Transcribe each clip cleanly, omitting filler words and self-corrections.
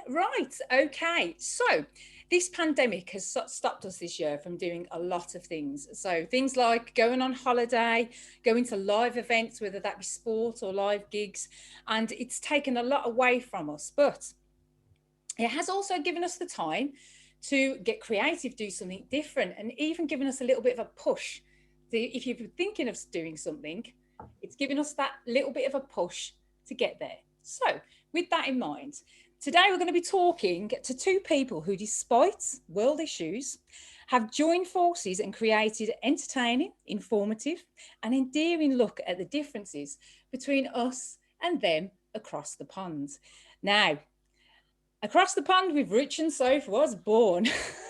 Right, okay. So this pandemic has stopped us this year from doing a lot of things. So things like going on holiday, going to live events, whether that be sport or live gigs, and it's taken a lot away from us. But it has also given us the time to get creative, do something different, and even given us a little bit of a push. If you've been thinking of doing something, it's given us that little bit of a push to get there. So, with that in mind, today we're going to be talking to two people who, despite world issues, have joined forces and created entertaining, informative, and endearing look at the differences between us and them across the pond. Now, across the pond with Rich and Soph was born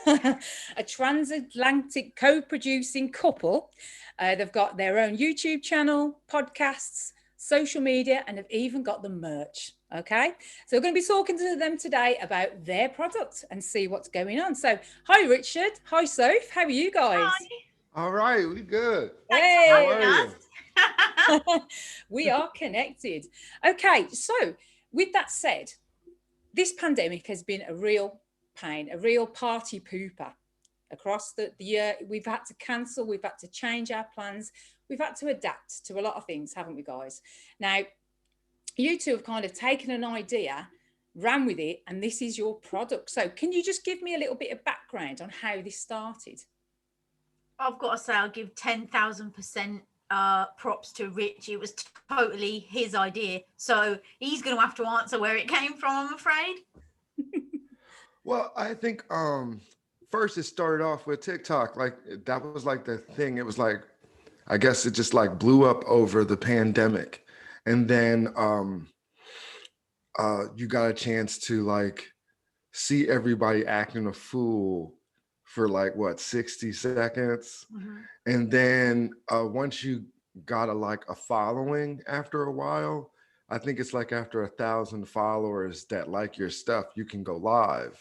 a transatlantic co-producing couple. They've got their own YouTube channel, podcasts, social media, and have even got the merch. Okay, so we're going to be talking to them today about their product and see what's going on. So, hi Richard, hi Soph, how are you guys? Hi. All right, we good. Thanks for How Hey, having are you? us. we are connected. Okay, so with that said, this pandemic has been a real pain, a real party pooper across the year. We've had to cancel, we've had to change our plans, we've had to adapt to a lot of things, haven't we, guys? Now, you two have kind of taken an idea, ran with it, and this is your product. So, can you just give me a little bit of background on how this started? I've got to say, I'll give 10,000% props to Rich. It was totally his idea. So he's going to have to answer where it came from, I'm afraid. Well, I think first it started off with TikTok. Like that was like the thing. It was like I guess it just like blew up over the pandemic. And then you got a chance to like see everybody acting a fool for like what 60 seconds. Mm-hmm. And then once you got a following after a while, I think it's like after 1,000 followers that like your stuff, you can go live.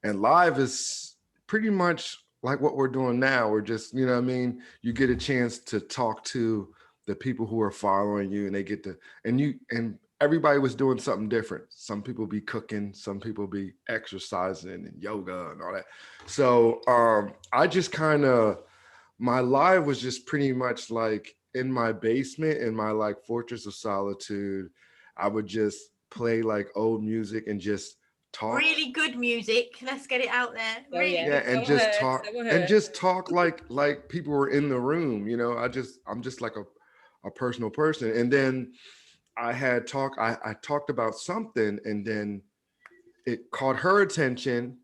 And live is pretty much like what we're doing now. We're just, you know what I mean? You get a chance to talk to the people who are following you and they get to, and everybody was doing something different. Some people be cooking, some people be exercising and yoga and all that. So I just kind of, my live was just pretty much like in my basement, in my like fortress of solitude. I would just play like old music and just talk. Really good music. Let's get it out there. Oh Really yeah, Yeah, good and so I just music. heard, talk so I and heard. just talk like people were in the room, you know. I'm just like a personal person. And then I talked about something and then it caught her attention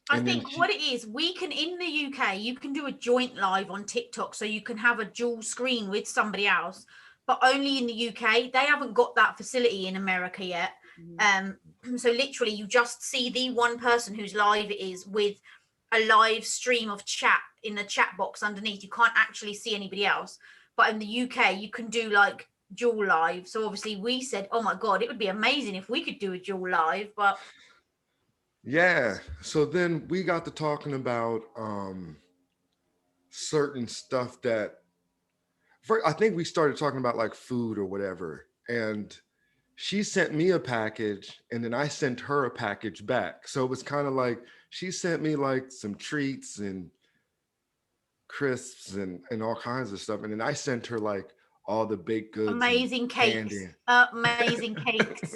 I and then think she what it is, we can in the UK, you can do a joint live on TikTok, so you can have a dual screen with somebody else, but only in the UK. They haven't got that facility in America yet. Mhm. Um, so literally, you just see the one person whose live it is with a live stream of chat in the chat box underneath. You can't actually see anybody else. But in the UK, you can do like dual live. So obviously, we said, "Oh my god, it would be amazing if we could do a dual live," but yeah. So then we got to talking about certain stuff that I think we started talking about like food or whatever. And she sent me a package and then I sent her a package back. So it was kind of like she sent me like some treats and crisps and all kinds of stuff. And then I sent her like all the baked goods and amazing cakes, candy. amazing cakes.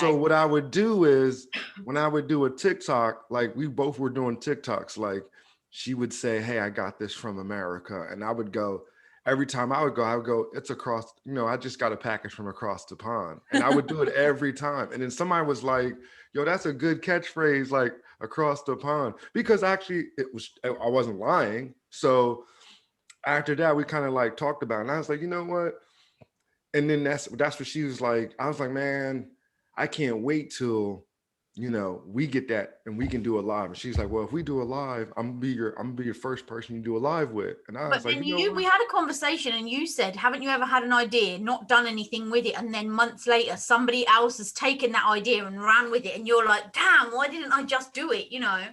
So Wow. what I would do is when I would do a TikTok, like we both were doing TikToks, like she would say, "Hey, I got this from America," and I would go. Every time I would go, it's across, you know, I just got a package from across the pond. And I would do it every time. And then somebody was like, yo, that's a good catchphrase, like across the pond. Because actually I wasn't lying. So after that, we kind of like talked about it. And I was like, you know what? And then that's what she was like. I was like, man, I can't wait till we get that and we can do a live. And she's like, well, if we do a live, I'm gonna be your first person you do a live with. And I was But like, then you know we what? had a conversation and you said, haven't you ever had an idea, not done anything with it, and then months later somebody else has taken that idea and ran with it, and you're like, damn, why didn't I just do it? You know?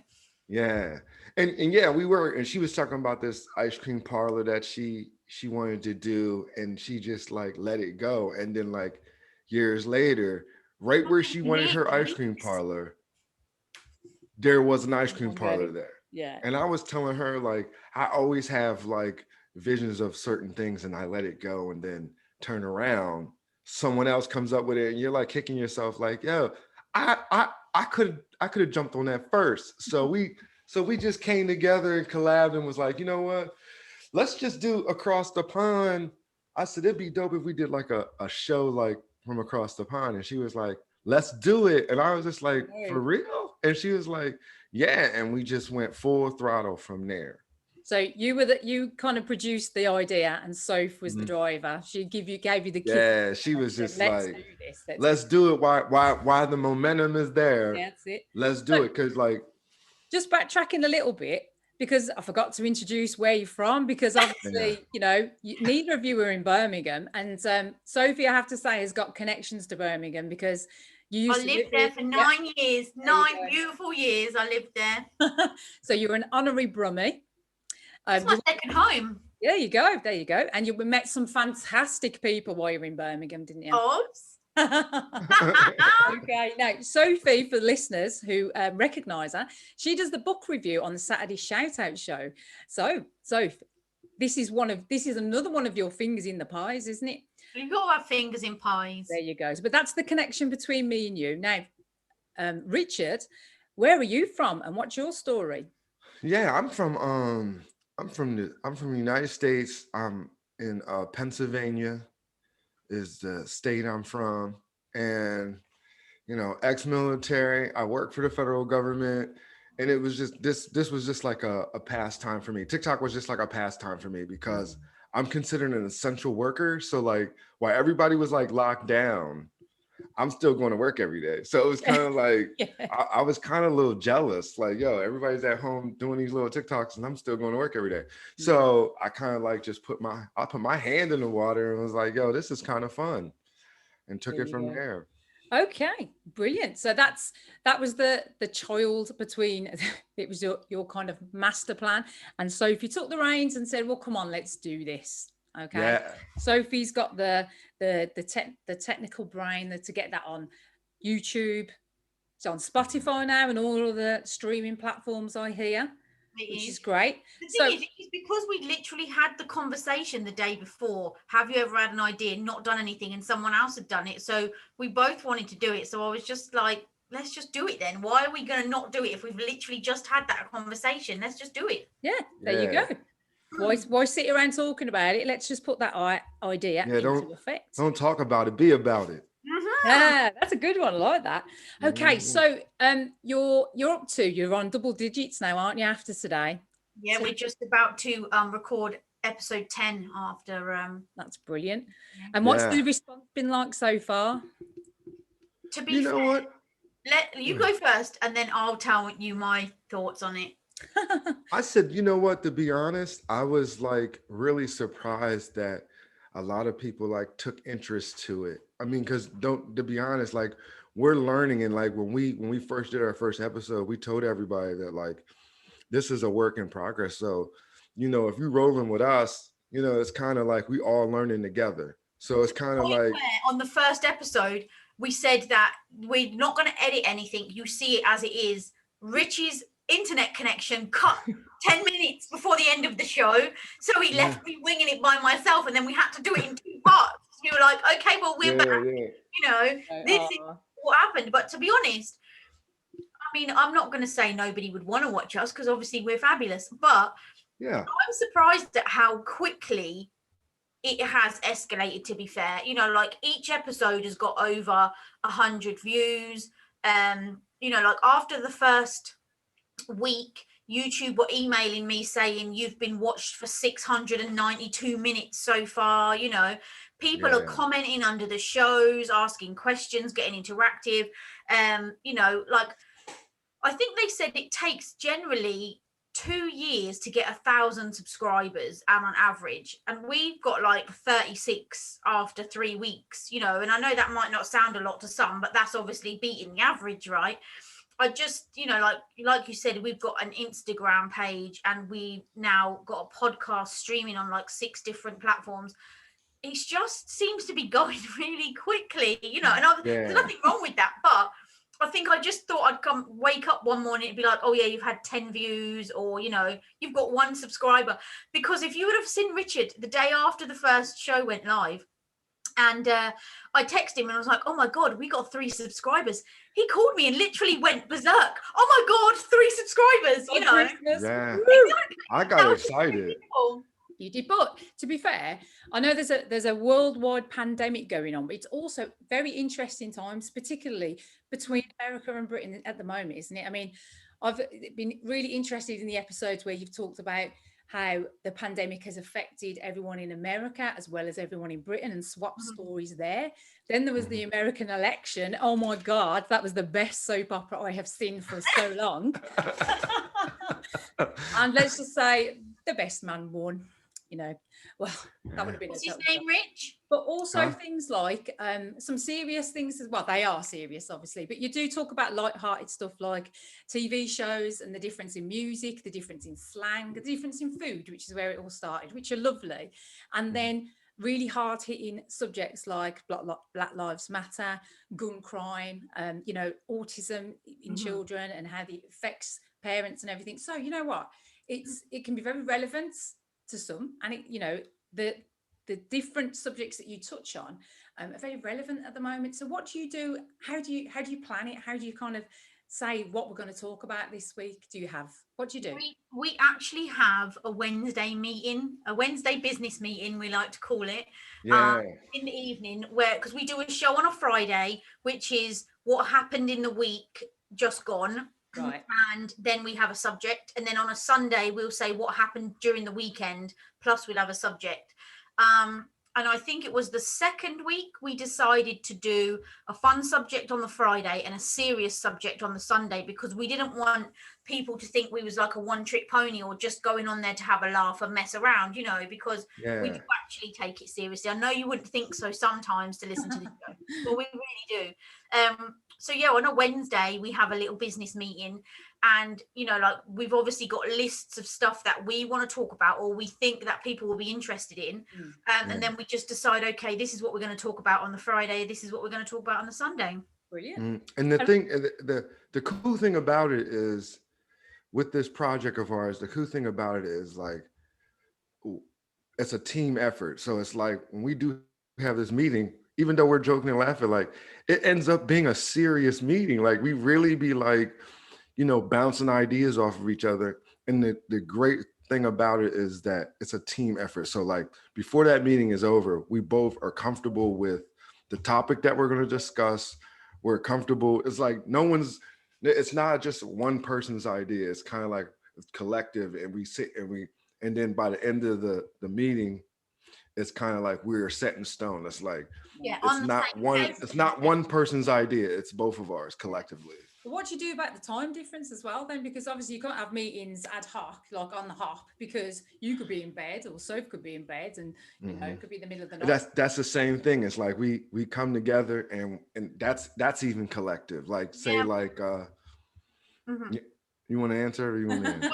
Yeah. And yeah, we were, and she was talking about this ice cream parlor that she wanted to do, and she just like let it go. And then like years later, right where she wanted her ice cream Cakes. parlor. there was an ice cream parlor there. Yeah. And I was telling her, like, I always have like visions of certain things and I let it go and then turn around. Someone else comes up with it and you're like kicking yourself like, yo, I could have jumped on that first. So we just came together and collabed and was like, you know what? Let's just do Across the Pond. I said it'd be dope if we did like a show like from across the pond. And she was like, let's do it. And I was just like, for real? And she was like, yeah. And we just went full throttle from there. So you kind of produced the idea, and Soph was the driver. She gave you the kick. Yeah, she was just let's like, do this. Let's do it. Why the momentum is there. Yeah, that's it. Let's do it. Because like, just backtracking a little bit, because I forgot to introduce where you're from, because obviously, you know, neither of you were in Birmingham. And Sophie, I have to say, has got connections to Birmingham, because you used I lived there for 9 years, 9 beautiful years I lived there. So you're an honorary Brummie. It's my second home. There you go. There you go. And you met some fantastic people while you're in Birmingham, didn't you? Okay, now Sophie, for the listeners who recognise her, she does the book review on the Saturday Shout Out show. So, Sophie, this is another one of your fingers in the pies, isn't it? You've got our fingers in pies. There you go. But that's the connection between me and you. Now, Richard, where are you from, and what's your story? Yeah, I'm from the United States. I'm in Pennsylvania is the state I'm from, and you know, ex-military. I work for the federal government, and it was just this was just like a pastime for me. TikTok was just like a pastime for me because I'm considered an essential worker. So like while everybody was like locked down, I'm still going to work every day. So it was kind of like, I was kind of a little jealous. Like, yo, everybody's at home doing these little TikToks and I'm still going to work every day. So I kind of like just put my hand in the water and was like, yo, this is kind of fun. And took it from there. Okay, brilliant. So that was the child between, it was your kind of master plan. And Sophie took the reins and said, well, come on, let's do this. Okay. Yeah. Sophie's got the technical brain to get that on YouTube. It's on Spotify now and all of the streaming platforms, I hear, which is great. The thing is because we literally had the conversation the day before. Have you ever had an idea, not done anything, and someone else had done it? So we both wanted to do it. So I was just like, let's just do it then. Why are we going to not do it if we've literally just had that conversation? Let's just do it. Yeah, there you go. Why sit around talking about it? Let's just put that idea into effect. Don't talk about it, be about it. Yeah, that's a good one. I like that. Okay, so you're on double digits now, aren't you, after today? Yeah, we're just about to record episode 10 after. That's brilliant. And what's the response been like so far? To be fair, what? Let you go first, and then I'll tell you my thoughts on it. I said, you know what, to be honest, I was like really surprised that a lot of people like took interest to it. I mean, because to be honest, like we're learning, and like when we first did our first episode, we told everybody that like this is a work in progress. So, you know, if you're rolling with us, you know, it's kind of like we all learning together. So it's kind of like on the first episode, we said that we're not going to edit anything. You see it as it is. Richie's internet connection cut 10 minutes before the end of the show, so he left me winging it by myself, and then we had to do it in 2 parts. You were like, okay, well, we're back. You know, this is what happened. But to be honest, I mean, I'm not going to say nobody would want to watch us because obviously we're fabulous, but I'm surprised at how quickly it has escalated, to be fair. You know, like each episode has got over 100 views. You know, like after the first week, YouTube were emailing me saying you've been watched for 692 minutes so far. You know, people are commenting under the shows, asking questions, getting interactive. You know, like I think they said it takes generally 2 years to get 1,000 subscribers, and on average, and we've got like 36 after 3 weeks. You know, and I know that might not sound a lot to some, but that's obviously beating the average, right? I just, you know, like you said, we've got an Instagram page, and we now got a podcast streaming on like 6 different platforms. It just seems to be going really quickly, you know, and there's nothing wrong with that. But I think I just thought I'd wake up one morning and be like, oh yeah, you've had 10 views, or you've got 1 subscriber. Because if you would have seen Richard the day after the first show went live, and I texted him and I was like, oh my God, we got 3 subscribers. He called me and literally went berserk. Oh my God, 3 subscribers, Christmas. Yeah. Exactly. I got excited. You did, but to be fair, I know there's a worldwide pandemic going on, but it's also very interesting times, particularly between America and Britain at the moment, isn't it? I mean, I've been really interested in the episodes where you've talked about how the pandemic has affected everyone in America as well as everyone in Britain, and swapped stories there. Then there was the American election. Oh my God, that was the best soap opera I have seen for so long. And let's just say the best man won. Well, that would have been What's a his total name, Rich? but also Huh? things like some serious things as well. They are serious, obviously, but you do talk about light-hearted stuff like TV shows and the difference in music, the difference in slang, the difference in food, which is where it all started, which are lovely. And then really hard-hitting subjects like Black Lives Matter, gun crime, autism in children and how it affects parents and everything. So you know what? It can be very relevant to some, and the different subjects that you touch on are very relevant at the moment. So what do you do? How do you plan it? How do you kind of say what we're going to talk about this week? What do you do? We actually have a Wednesday meeting, a Wednesday business meeting, we like to call it, Yeah. in the evening, because we do a show on a Friday, which is what happened in the week just gone. Right. And then we have a subject, and then on a Sunday we'll say what happened during the weekend, plus we'll have a subject. And I think it was the second week we decided to do a fun subject on the Friday and a serious subject on the Sunday, because we didn't want people to think we was like a one-trick pony or just going on there to have a laugh and mess around, because we do actually take it seriously. I know you wouldn't think so sometimes to listen to the show, but we really do. So yeah, on a Wednesday we have a little business meeting, and like we've obviously got lists of stuff that we want to talk about or we think that people will be interested in, and then we just decide, okay, this is what we're going to talk about on the Friday, this is what we're going to talk about on the Sunday. Brilliant. And the cool thing about it is, with this project of ours, the cool thing about it is like it's a team effort. So it's like when we do have this meeting, even though we're joking and laughing, like it ends up being a serious meeting. Like we really be like, bouncing ideas off of each other. And the great thing about it is that it's a team effort. So like before that meeting is over, we both are comfortable with the topic that we're going to discuss. We're comfortable. It's like it's not just one person's idea. It's kind of like it's collective, and we sit and then by the end of the meeting, it's kind of like we're set in stone. It's like, it's not one person's idea. It's both of ours collectively. But what do you do about the time difference as well then? Because obviously you can't have meetings ad hoc, like on the hop, because you could be in bed or Soph could be in bed, and it could be the middle of the night. That's the same thing. It's like we come together, and that's even collective. Like say like you want to answer, or you want me to answer?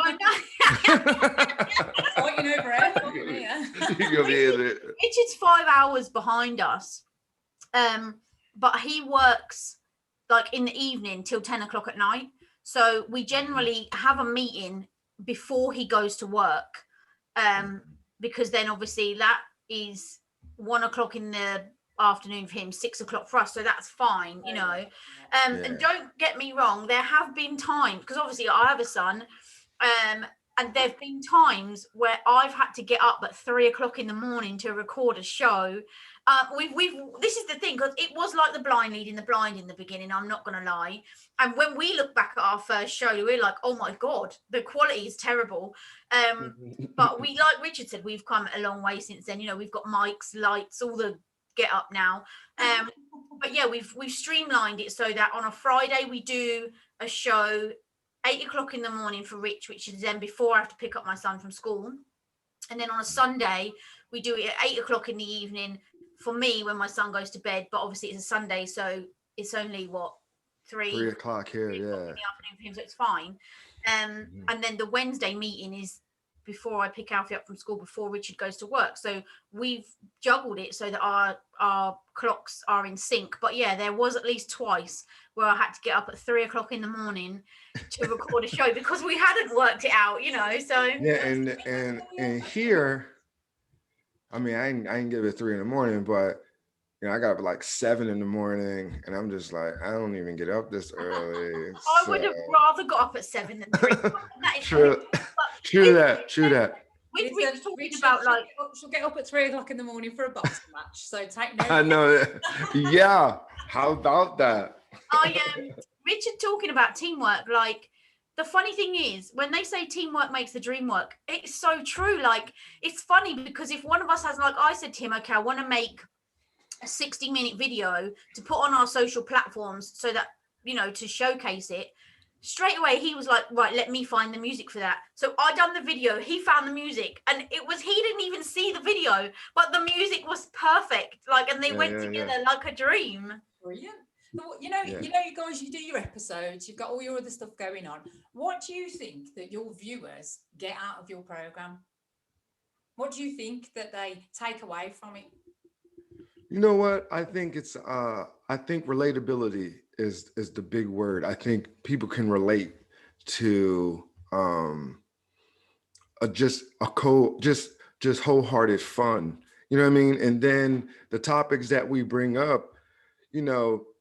Richard's 5 hours behind us, but he works like in the evening till 10 o'clock at night. So we generally have a meeting before he goes to work, because then obviously that is 1 o'clock in the afternoon for him, 6 o'clock for us, so that's fine, And don't get me wrong, there have been times, because obviously I have a son, and there have been times where I've had to get up at 3 o'clock in the morning to record a show. This is the thing, because it was like the blind leading the blind in the beginning, I'm not going to lie. And when we look back at our first show, we're like, oh my God, the quality is terrible. But we, like Richard said, we've come a long way since then. We've got mics, lights, all the get up now. But yeah, we've streamlined it so that on a Friday we do a show 8 o'clock in the morning for Rich, which is then before I have to pick up my son from school. And then on a Sunday, we do it at 8 o'clock in the evening for me when my son goes to bed. But obviously it's a Sunday, so it's only 3 o'clock here, in the afternoon for him, so it's fine. And then the Wednesday meeting is before I pick Alfie up from school, before Richard goes to work. So we've juggled it so that our clocks are in sync. But yeah, there was at least twice where I had to get up at 3 o'clock in the morning to record a show because we hadn't worked it out, you know. So Yeah, and here, I mean, I ain't give it 3 in the morning, but I got up at like 7 in the morning, and I'm just like, I don't even get up this early. I would have rather got up at 7 than 3. That is True, true that. We're talking about like she'll get up at 3 o'clock in the morning for a boxing match. So take note. I know. Yeah. How about that? Richard talking about teamwork. Like, the funny thing is, when they say teamwork makes the dream work, it's so true. Like, it's funny because if one of us has, like I said to him, okay, I want to make a 60-minute video to put on our social platforms so that, to showcase it. Straight away, he was like, right, let me find the music for that. So I done the video, he found the music, and he didn't even see the video, but the music was perfect. Like, and they went together like a dream. Brilliant. You guys, you do your episodes, you've got all your other stuff going on. What do you think that your viewers get out of your program? What do you think that they take away from it? You know what? I think I think relatability is the big word. I think people can relate to just wholehearted fun. You know what I mean? And then the topics that we bring up,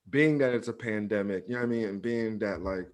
being that it's a pandemic, you know what I mean? And being that, like,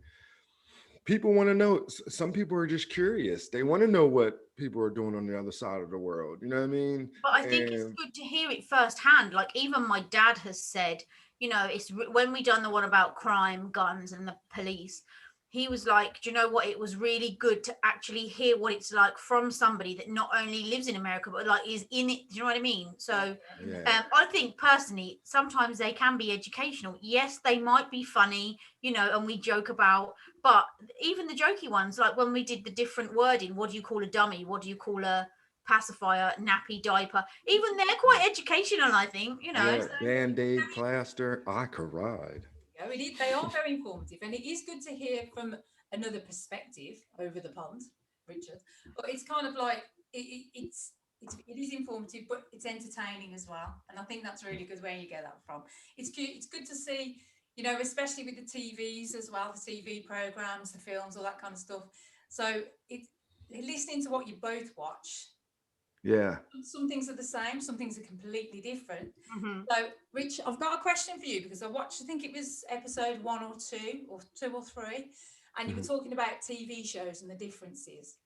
people want to know, some people are just curious. They want to know what people are doing on the other side of the world. You know what I mean? But I think it's good to hear it firsthand. Like, even my dad has said, it's when we done the one about crime, guns, and the police, he was like, do you know what? It was really good to actually hear what it's like from somebody that not only lives in America, but like is in it. Do you know what I mean? So I think personally, sometimes they can be educational. Yes, they might be funny, and we joke about, but even the jokey ones, like when we did the different wording, what do you call a dummy? What do you call a pacifier, nappy, diaper? Even they're quite educational, I think, So, Band-Aid, plaster, I could ride. They are very informative, and it is good to hear from another perspective over the pond, Richard. But it's kind of like it is informative, but it's entertaining as well, and I think that's really good where you get that from. It's good to see, especially with the TVs as well, the TV programs, the films, all that kind of stuff. So listening to what you both watch. Yeah. Some things are the same, some things are completely different. Mm-hmm. So, Rich, I've got a question for you because I watched, I think it was episode 1 or 2 or 2 or 3, and you were talking about TV shows and the differences.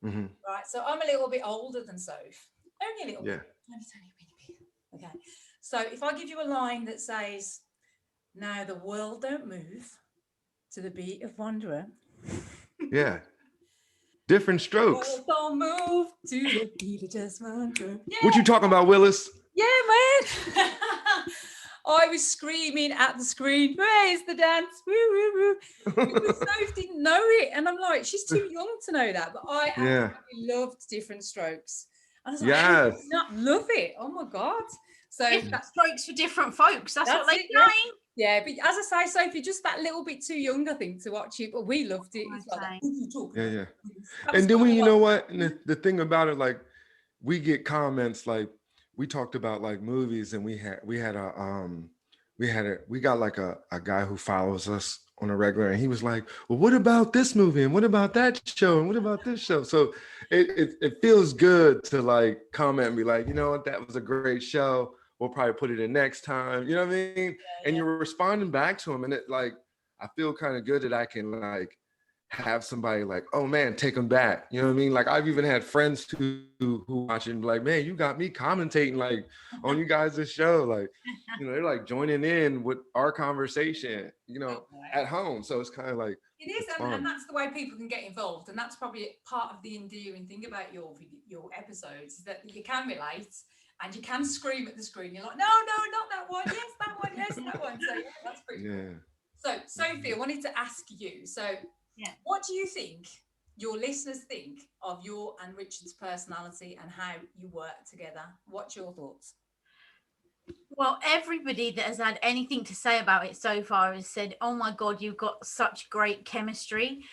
Mm-hmm. Right. So I'm a little bit older than Soph. Only a little bit. Only a bit. Okay. So if I give you a line that says, "Now the world don't move to the beat of Wanderer." Yeah. Different strokes. Don't move to the beat of just Wanderer. Yeah. What you talking about, Willis? Yeah, man. I was screaming at the screen, "Where's the dance? Woo, woo, woo." Because Soph didn't know it. And I'm like, she's too young to know that. But I absolutely loved Different Strokes. And I was like, I did not love it. Oh my God. So different strokes for different folks. That's what they say. Yeah, but as I say, Sophie, just that little bit too young, I think, to watch it. But we loved it. It's like, who you talking about? And then you know what? And the thing about it, like, we get comments like, we talked about like movies, and we got like a guy who follows us on a regular, and he was like, well, what about this movie, and what about that show, and what about this show? So it feels good to like comment and be like, you know what, that was a great show, we'll probably put it in next time, you know what I mean? And you're responding back to him, and it, like, I feel kind of good that I can like have somebody like, oh man, take them back. You know what I mean? Like, I've even had friends who watch it and be like, man, you got me commentating like on you guys' show. Like, they're like joining in with our conversation, at home. So it's kind of like, it is, and that's the way people can get involved. And that's probably part of the endearing thing about your episodes, is that you can relate and you can scream at the screen. You're like, no, not that one. Yes, that one. Yes, that one. So yeah, that's pretty cool. So Sophie, I wanted to ask you, what do you think your listeners think of your and Richard's personality and how you work together? What's your thoughts? Well, everybody that has had anything to say about it so far has said, oh my God, you've got such great chemistry.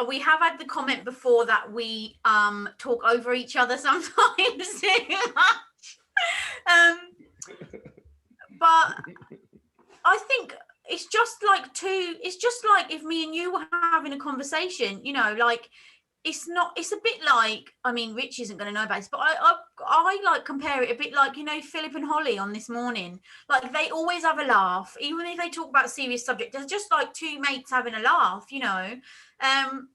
we have had the comment before that we talk over each other sometimes too much. But I think it's just like if me and you were having a conversation, you know, like it's a bit like, I mean, Rich isn't going to know about this, but I like compare it a bit like, you know, Philip and Holly on This Morning. Like they always have a laugh, even if they talk about serious subjects. They're just like two mates having a laugh, you know. And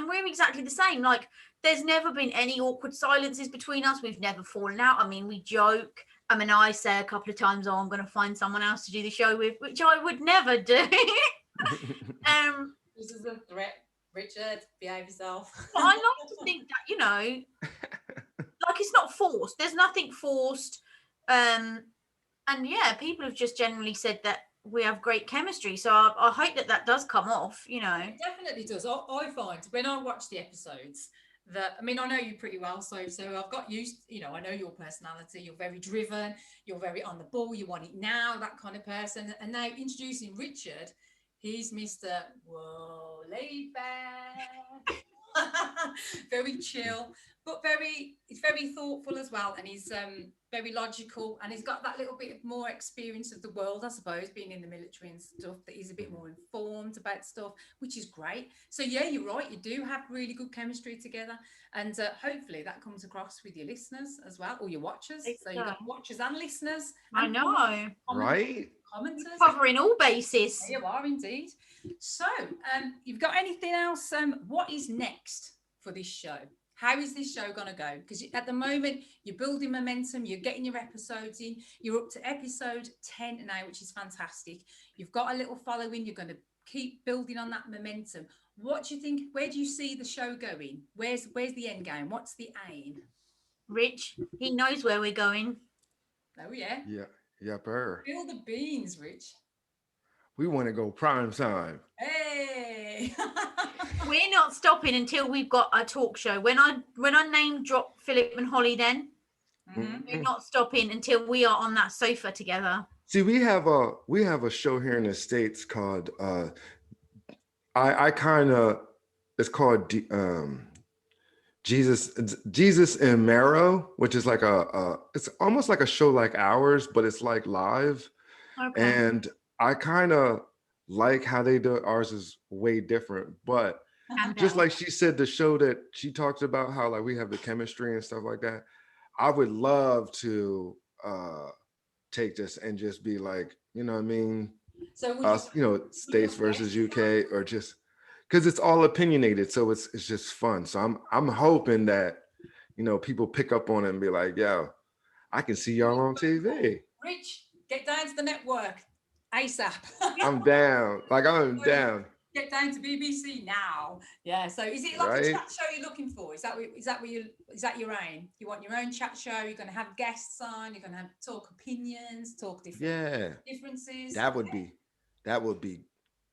we're exactly the same. Like there's never been any awkward silences between us. We've never fallen out. I mean, we joke. I mean, I say a couple of times, "Oh, I'm going to find someone else to do the show with," which I would never do. This is a threat. Richard, behave yourself. But I like to think that, you know, like it's not forced. There's nothing forced. And yeah, people have just generally said that we have great chemistry. So I hope that does come off, you know. It definitely does. I find when I watch the episodes that, I mean, I know you pretty well, so I've got used, you know, I know your personality. You're very driven. You're very on the ball. You want it now, that kind of person. And now introducing Richard, he's Mr. Whoa, laid back, very chill, but he's very thoughtful as well, and he's very logical, and he's got that little bit more experience of the world, I suppose, being in the military and stuff, that he's a bit more informed about stuff, which is great. So yeah, you're right, you do have really good chemistry together, and hopefully that comes across with your listeners as well, or your watchers. So you've got watchers and listeners. I know, right? Commenters, covering all bases. There you are indeed. So you've got anything else? What is next for this show? How is this show going to go? Because at the moment, you're building momentum, you're getting your episodes in, you're up to episode 10 now, which is fantastic. You've got a little following, you're going to keep building on that momentum. What do you think? Where do you see the show going? Where's the end game? What's the aim? Rich, he knows where we're going. Oh, yeah. Yeah, Burr. Spill the beans, Rich. We want to go prime time. Hey! We're not stopping until we've got a talk show. When I name drop Philip and Holly, then we're not stopping until we are on that sofa together. See, we have a show here in the States called it's called Jesus and Marrow, which is like it's almost like a show like ours, but it's like live. Okay. And I kind of like how they do it. Ours is way different, but just like she said, the show that she talks about how like we have the chemistry and stuff like that. I would love to take this and just be like, you know what I mean? So us, you know, States versus UK, or just because it's all opinionated, so it's just fun. So I'm hoping that, you know, people pick up on it and be like, yo, I can see y'all on TV. Rich, get down to the network ASAP. I'm down. Like I'm down. Get down to BBC now. Yeah. So is it like a chat show you're looking for? Is that your aim? You want your own chat show? You're going to have guests on. You're going to talk opinions, talk differences. That would be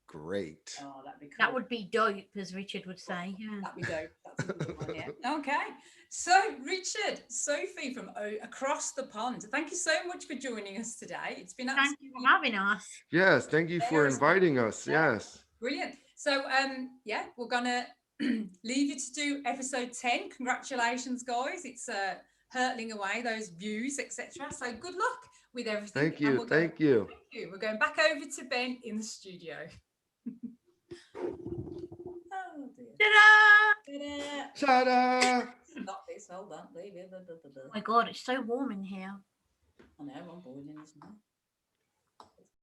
great. Oh, that'd be cool. That would be dope, as Richard would say. Yeah. That'd be dope. That's a good one, yeah. Okay. So, Richard, Sophie from across the pond, thank you so much for joining us today. It's been thank you for having us. Yes, thank you for inviting us. Yes. Brilliant. So, we're gonna leave you to do episode 10. Congratulations, guys. It's hurtling away those views, etc. So, good luck with everything. Thank you. Thank you. We're going back over to Ben in the studio. Oh, dear. Ta-da! Ta-da! Not this, hold on. Oh my God, it's so warm in here. I know, I'm boiling, isn't it?